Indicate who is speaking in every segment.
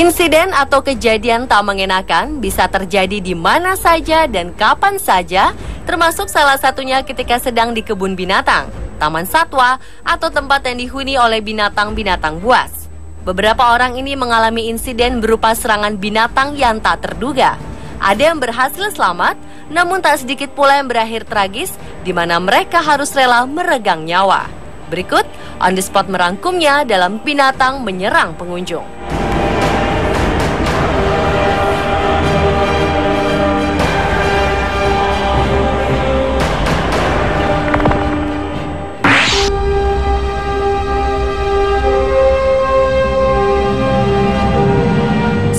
Speaker 1: Insiden atau kejadian tak mengenakan bisa terjadi di mana saja dan kapan saja, termasuk salah satunya ketika sedang di kebun binatang, taman satwa, atau tempat yang dihuni oleh binatang-binatang buas. Beberapa orang ini mengalami insiden berupa serangan binatang yang tak terduga. Ada yang berhasil selamat, namun tak sedikit pula yang berakhir tragis, di mana mereka harus rela meregang nyawa. Berikut, On The Spot merangkumnya dalam Binatang Menyerang Pengunjung.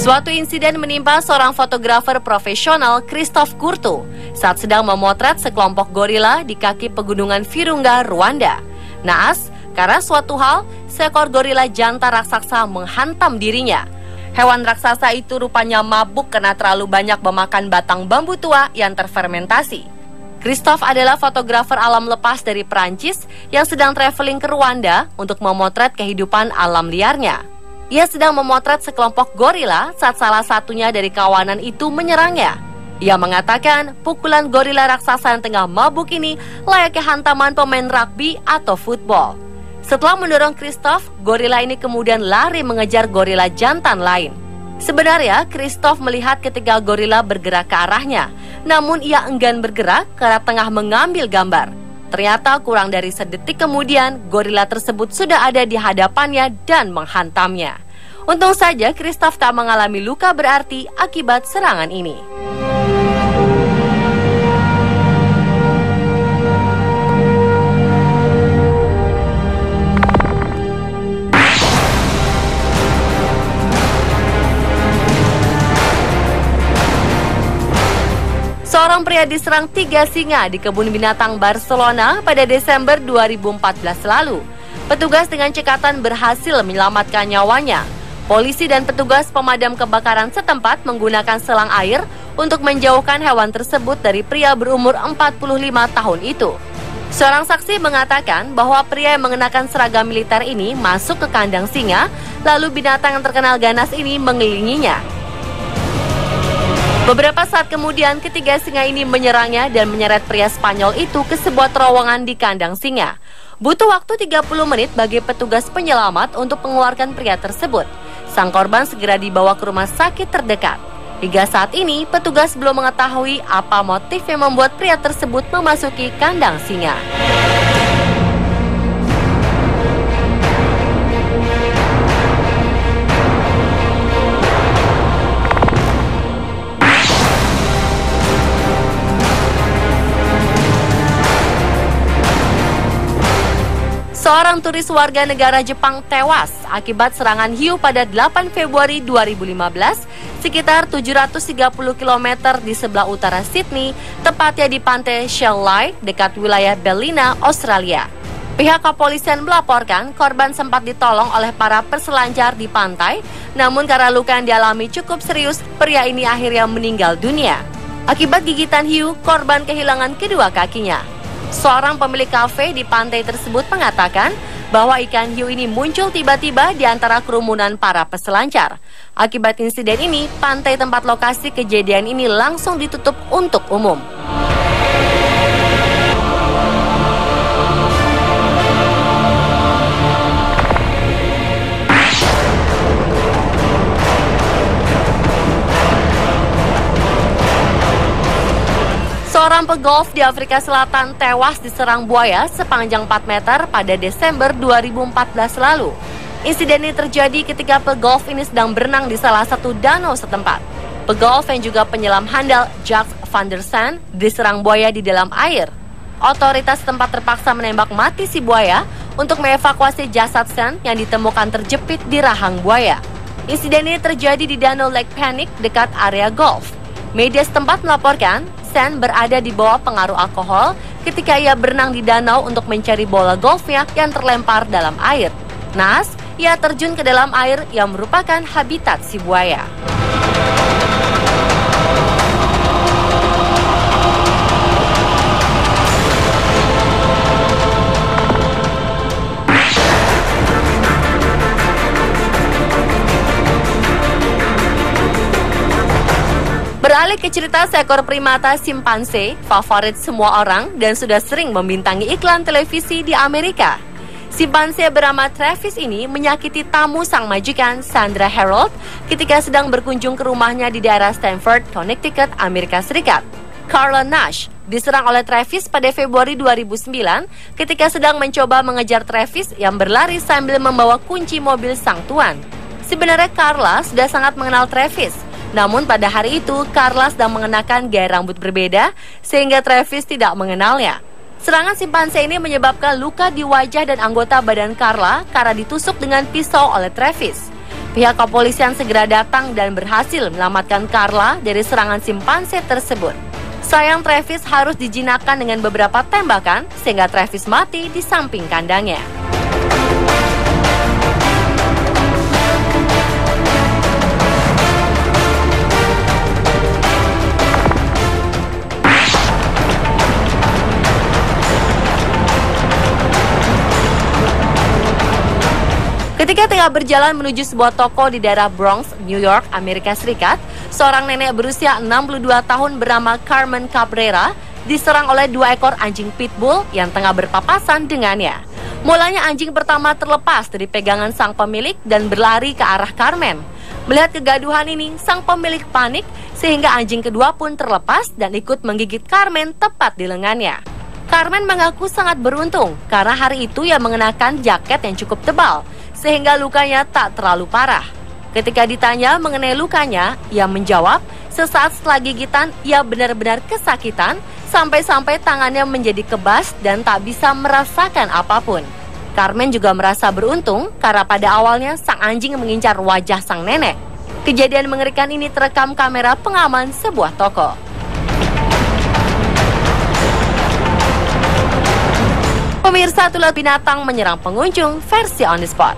Speaker 1: Suatu insiden menimpa seorang fotografer profesional, Christophe Courtois, saat sedang memotret sekelompok gorila di kaki pegunungan Virunga, Rwanda. Naas, karena suatu hal, seekor gorila jantan raksasa menghantam dirinya. Hewan raksasa itu rupanya mabuk karena terlalu banyak memakan batang bambu tua yang terfermentasi. Christophe adalah fotografer alam lepas dari Perancis yang sedang traveling ke Rwanda untuk memotret kehidupan alam liarnya. Ia sedang memotret sekelompok gorila saat salah satunya dari kawanan itu menyerangnya. Ia mengatakan pukulan gorila raksasa yang tengah mabuk ini layaknya hantaman pemain rugby atau football. Setelah mendorong Christophe, gorila ini kemudian lari mengejar gorila jantan lain. Sebenarnya, Christophe melihat ketika gorila bergerak ke arahnya, namun ia enggan bergerak karena tengah mengambil gambar. Ternyata kurang dari sedetik kemudian, gorila tersebut sudah ada di hadapannya dan menghantamnya. Untung saja Christophe tak mengalami luka berarti akibat serangan ini. Seorang pria diserang 3 singa di kebun binatang Barcelona pada Desember 2014 lalu. Petugas dengan cekatan berhasil menyelamatkan nyawanya. Polisi dan petugas pemadam kebakaran setempat menggunakan selang air untuk menjauhkan hewan tersebut dari pria berumur 45 tahun itu. Seorang saksi mengatakan bahwa pria yang mengenakan seragam militer ini masuk ke kandang singa, lalu binatang yang terkenal ganas ini mengelilinginya. Beberapa saat kemudian, ketiga singa ini menyerangnya dan menyeret pria Spanyol itu ke sebuah terowongan di kandang singa. Butuh waktu 30 menit bagi petugas penyelamat untuk mengeluarkan pria tersebut. Sang korban segera dibawa ke rumah sakit terdekat. Hingga saat ini, petugas belum mengetahui apa motif yang membuat pria tersebut memasuki kandang singa. Seorang turis warga negara Jepang tewas akibat serangan hiu pada 8 Februari 2015 sekitar 730 km di sebelah utara Sydney, tepatnya di pantai Shelley dekat wilayah Ballina, Australia. Pihak kepolisian melaporkan korban sempat ditolong oleh para peselancar di pantai, namun karena luka yang dialami cukup serius, pria ini akhirnya meninggal dunia. Akibat gigitan hiu, korban kehilangan kedua kakinya. Seorang pemilik kafe di pantai tersebut mengatakan bahwa ikan hiu ini muncul tiba-tiba di antara kerumunan para peselancar. Akibat insiden ini, pantai tempat lokasi kejadian ini langsung ditutup untuk umum. Seorang pegolf di Afrika Selatan tewas diserang buaya sepanjang 4 meter pada Desember 2014 lalu. Insiden ini terjadi ketika pegolf ini sedang berenang di salah satu danau setempat. Pegolf yang juga penyelam handal Jacques van der Sande diserang buaya di dalam air. Otoritas setempat terpaksa menembak mati si buaya untuk mengevakuasi jasad Sande yang ditemukan terjepit di rahang buaya. Insiden ini terjadi di Danau Lake Panic dekat area golf. Media setempat melaporkan Sande berada di bawah pengaruh alkohol ketika ia berenang di danau untuk mencari bola golfnya yang terlempar dalam air. Naas, ia terjun ke dalam air yang merupakan habitat si buaya. Kembali ke cerita seekor primata simpanse, favorit semua orang dan sudah sering membintangi iklan televisi di Amerika. Simpanse bernama Travis ini menyakiti tamu sang majikan, Sandra Harold, ketika sedang berkunjung ke rumahnya di daerah Stamford, Connecticut, Amerika Serikat. Carla Nash diserang oleh Travis pada Februari 2009 ketika sedang mencoba mengejar Travis yang berlari sambil membawa kunci mobil sang tuan. Sebenarnya Carla sudah sangat mengenal Travis. Namun pada hari itu, Carla sedang mengenakan gaya rambut berbeda sehingga Travis tidak mengenalnya. Serangan simpanse ini menyebabkan luka di wajah dan anggota badan Carla karena ditusuk dengan pisau oleh Travis. Pihak kepolisian segera datang dan berhasil menyelamatkan Carla dari serangan simpanse tersebut. Sayang Travis harus dijinakkan dengan beberapa tembakan sehingga Travis mati di samping kandangnya. Ketika tengah berjalan menuju sebuah toko di daerah Bronx, New York, Amerika Serikat, seorang nenek berusia 62 tahun bernama Carmen Cabrera diserang oleh 2 ekor anjing pitbull yang tengah berpapasan dengannya. Mulanya anjing pertama terlepas dari pegangan sang pemilik dan berlari ke arah Carmen. Melihat kegaduhan ini, sang pemilik panik sehingga anjing kedua pun terlepas dan ikut menggigit Carmen tepat di lengannya. Carmen mengaku sangat beruntung karena hari itu ia mengenakan jaket yang cukup tebal, sehingga lukanya tak terlalu parah. Ketika ditanya mengenai lukanya, ia menjawab, sesaat setelah gigitan ia benar-benar kesakitan sampai-sampai tangannya menjadi kebas dan tak bisa merasakan apapun. Carmen juga merasa beruntung karena pada awalnya sang anjing mengincar wajah sang nenek. Kejadian mengerikan ini terekam kamera pengaman sebuah toko. Pemirsa, ulat binatang menyerang pengunjung versi On The Spot.